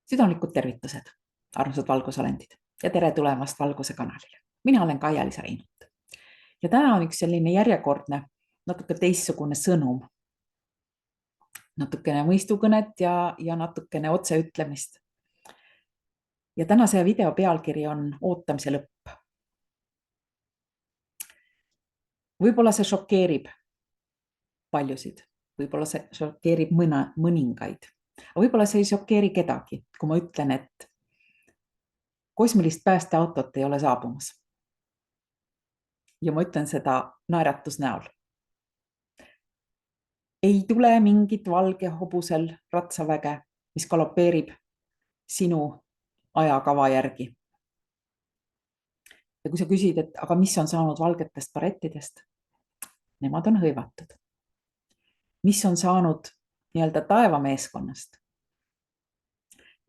Südamlikud tervitused, armsad valgusolendid ja tere tulemast Valguse kanalile. Mina olen Kaia-Liisa Reinult ja täna on üks selline järjekordne, natuke teistsugune sõnum. Natukene mõistukõnet ja natukene otseütlemist. Ja tänase video pealkiri on ootamise lõpp. Võib-olla see šokeerib paljusid, võib-olla see šokeerib mõningaid. Võib-olla see ei šokeeri kedagi, kui ma ütlen, et kosmilist päästeautot ei ole saabumas. Ja ma ütlen seda naeratus näol. Ei tule mingit valge hobusel ratsaväge, mis galopeerib sinu ajakava järgi. Ja kui sa küsid, et aga mis on saanud valgetest barettidest? Nemad on hõivatud. Mis on saanud nii-öelda taevameeskonnast?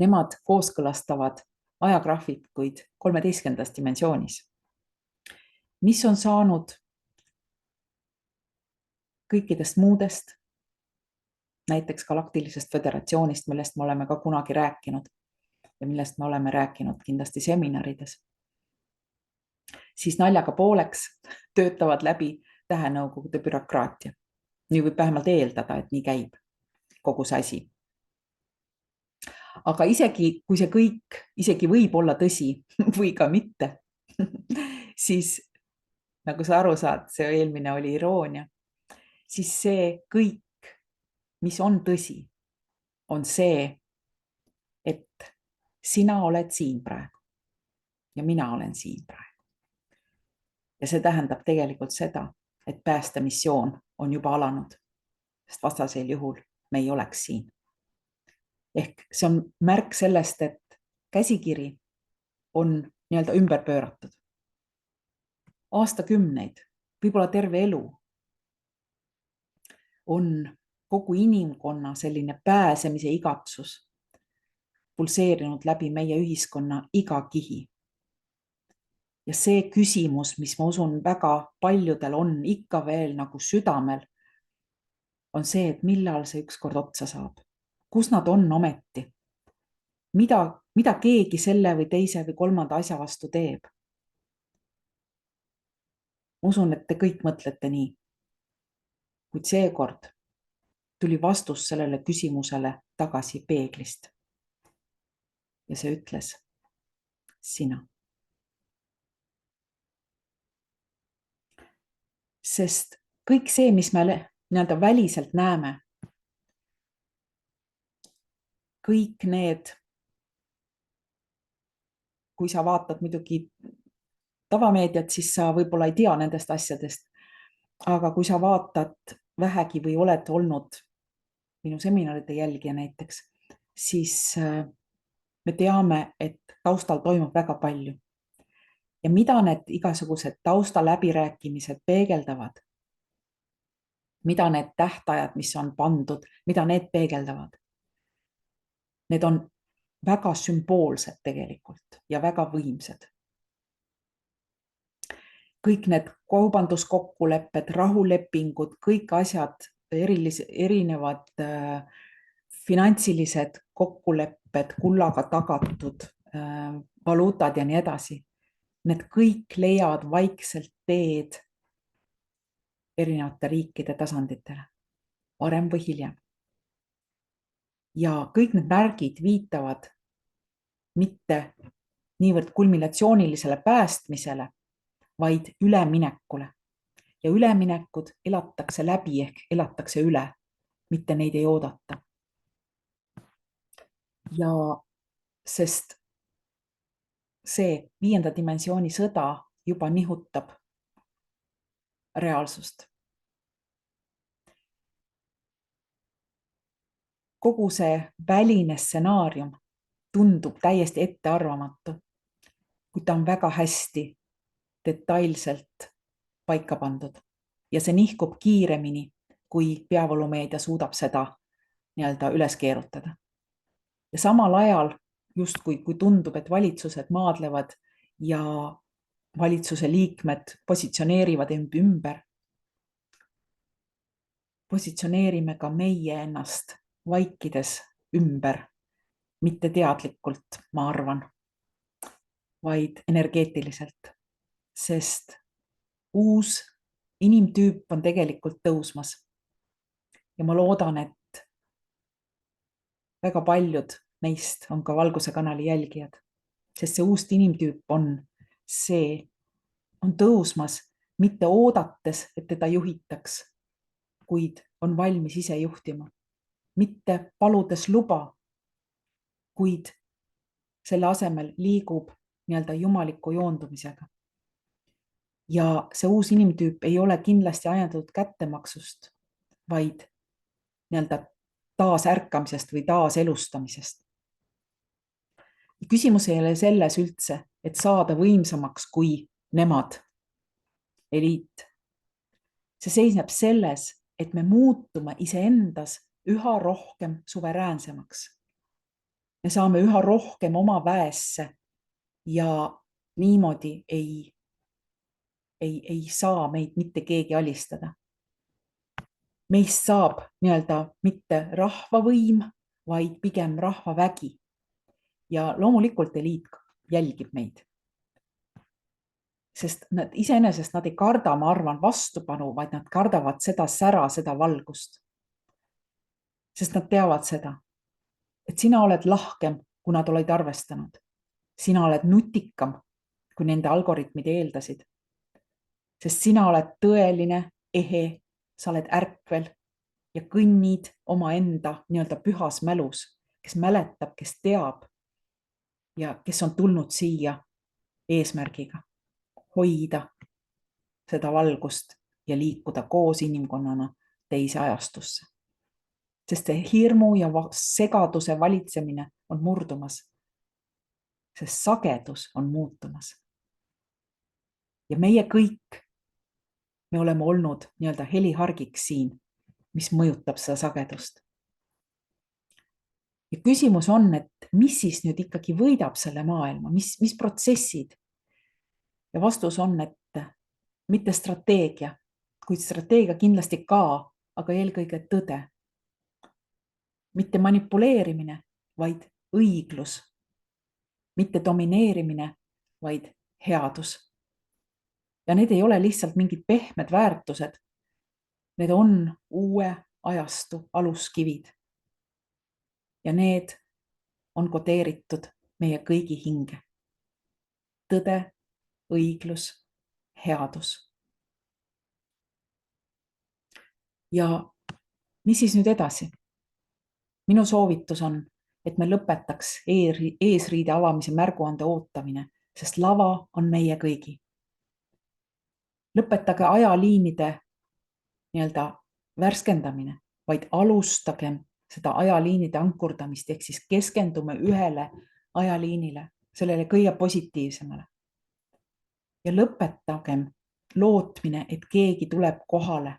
Nemad kooskõlastavad ajagraafikuid 13. dimensioonis. Mis on saanud kõikidest muudest, näiteks galaktilisest föderatsioonist, millest me oleme ka kunagi rääkinud ja millest me oleme rääkinud kindlasti seminarides, siis naljaga pooleks töötavad läbi tähenõukogude bürokraatia. Nii võib vähemalt eeldada, et nii käib kogu see asi. Aga isegi, kui see kõik isegi võib olla tõsi või ka mitte, siis nagu sa aru saad, see eelmine oli iroonia, siis see kõik, mis on tõsi, on see, et sina oled siin praegu ja mina olen siin praegu. Ja see tähendab tegelikult seda, et päästemissioon on juba alanud, sest vastasel juhul me ei oleks siin. Ehk see on märk sellest, et käsikiri on nii-öelda ümber pööratud. Aastakümneid, võib-olla terve elu on kogu inimkonna selline pääsemise igatsus pulseerinud läbi meie ühiskonna iga kihi. Ja see küsimus, mis ma usun väga paljudel on ikka veel nagu südamel, on see, et millal see ükskord otsa saab. Kus nad on ometi? Mida keegi selle või teise või kolmanda asja vastu teeb? Ma usun, et te kõik mõtlete nii. Kuid seekord tuli vastus sellele küsimusele tagasi peeglist. Ja see ütles, sina. Sest kõik see, mis me nii-öelda väliselt näeme, kõik need, kui sa vaatad muidugi tavameediat, siis sa võib-olla ei tea nendest asjadest, aga kui sa vaatad vähegi või oled olnud minu seminaride jälgija näiteks, siis me teame, et taustal toimub väga palju. Ja mida need igasugused tausta läbirääkimised peegeldavad? Mida need tähtajad, mis on pandud, mida need peegeldavad? Need on väga sümboolsed tegelikult ja väga võimsad. Kõik need kaubanduskokkulepped, rahulepingud, kõik asjad, erinevad finantsilised kokkulepped, kullaga tagatud valuutad ja nii edasi. Need kõik leiavad vaikselt teed erinevate riikide tasanditele, varem või hiljem. Ja kõik need märgid viitavad mitte niivõrd kulminatsioonilisele päästmisele, vaid üleminekule. Ja üleminekud elatakse läbi ehk elatakse üle, mitte neid ei oodata. Ja sest see 5. dimensiooni sõda juba nihutab reaalsust. Kogu see väline stsenaarium tundub täiesti ettearvamatu, kuid ta on väga hästi detailselt paika pandud ja see nihkub kiiremini, kui peavoolumeedia suudab seda nii-öelda üles keerutada. Ja samal ajal justkui kui tundub, et valitsused maadlevad ja valitsuse liikmed positsioneerivad ümber, positsioneerime ka meie ennast vaikides ümber mitte teadlikult, ma arvan, vaid energeetiliselt, sest uus inimtüüp on tegelikult tõusmas. Ja ma loodan, et väga paljud neist on ka Valguse kanali jälgijad, sest see uus inimtüüp on tõusmas, mitte oodates, et teda juhitaks, kuid on valmis ise juhtima, mitte paludes luba, kuid selle asemel liigub nii-öelda jumaliku joondumisega. Ja see uus inimtüüp ei ole kindlasti ajendatud kättemaksust, vaid nii-öelda taasärkamisest või taaselustamisest. Küsimus ei ole selles üldse, et saada võimsamaks kui nemad, eliit. See seisneb selles, et me muutume iseendas üha rohkem suveräänsemaks. Me saame üha rohkem oma väesse ja niimoodi ei saa meid mitte keegi alistada. Meist saab nii-öelda mitte rahvavõim, vaid pigem rahvavägi. Ja loomulikult eliit jälgib meid. Sest iseenesest nad ei karda, ma arvan, vastupanu, vaid nad kardavad seda sära, seda valgust. Sest nad teavad seda, et sina oled lahkem, kui nad olid arvestanud. Sina oled nutikam, kui nende algoritmid eeldasid. Sest sina oled tõeline, ehe, sa oled ärkvel ja kõnnid omaenda nii-öelda pühas mälus, kes mäletab, kes teab ja kes on tulnud siia eesmärgiga hoida seda valgust ja liikuda koos inimkonnana teise ajastusse. Sest see hirmu ja segaduse valitsemine on murdumas, sest sagedus on muutumas. Ja meie kõik, me oleme olnud nii-öelda helihargiks siin, mis mõjutab seda sagedust. Ja küsimus on, et mis siis nüüd ikkagi võidab selle maailma, mis protsessid? Ja vastus on, et mitte strateegia, kuid strateegia kindlasti ka, aga eelkõige tõde. Mitte manipuleerimine, vaid õiglus. Mitte domineerimine, vaid headus. Ja need ei ole lihtsalt mingid pehmed väärtused. Need on uue ajastu aluskivid. Ja need on kodeeritud meie kõigi hinge. Tõde, õiglus, headus. Ja mis siis nüüd edasi? Minu soovitus on, et me lõpetaks eesriide avamise märguande ootamine, sest lava on meie kõigi. Lõpetage ajaliinide nii-öelda värskendamine, vaid alustagem seda ajaliinide ankurdamist, ehk siis keskendume ühele ajaliinile, sellele kõige positiivsemale. Ja lõpetagem lootmine, et keegi tuleb kohale.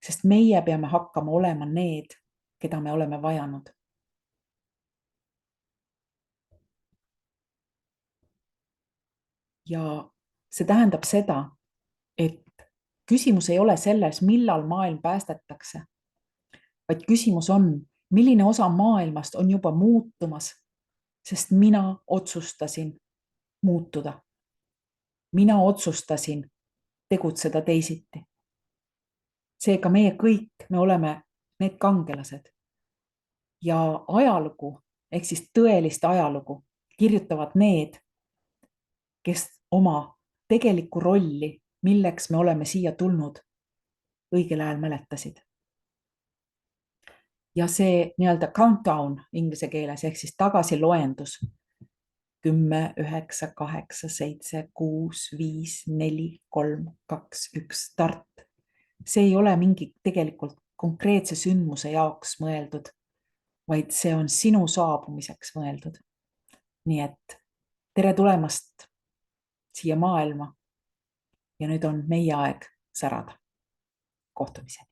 Sest meie peame hakkama olema need, keda me oleme vajanud. Ja see tähendab seda, et küsimus ei ole selles, millal maailm päästetakse, vaid küsimus on, milline osa maailmast on juba muutumas, sest mina otsustasin muutuda. Mina otsustasin tegutseda teisiti. Seega meie kõik, me oleme need kangelased. Ja ajalugu, ehk siis tõelist ajalugu, kirjutavad need, kes oma tegelikku rolli, milleks me oleme siia tulnud, õigel ajal mäletasid. Ja see nii-öelda countdown inglise keeles, ehk siis tagasiloendus 10, 9, 8, 7, 6, 5, 4, 3, 2, 1, start. See ei ole mingi tegelikult konkreetse sündmuse jaoks mõeldud, vaid see on sinu saabumiseks mõeldud. Nii et tere tulemast siia maailma ja nüüd on meie aeg särada. Kohtumiseni.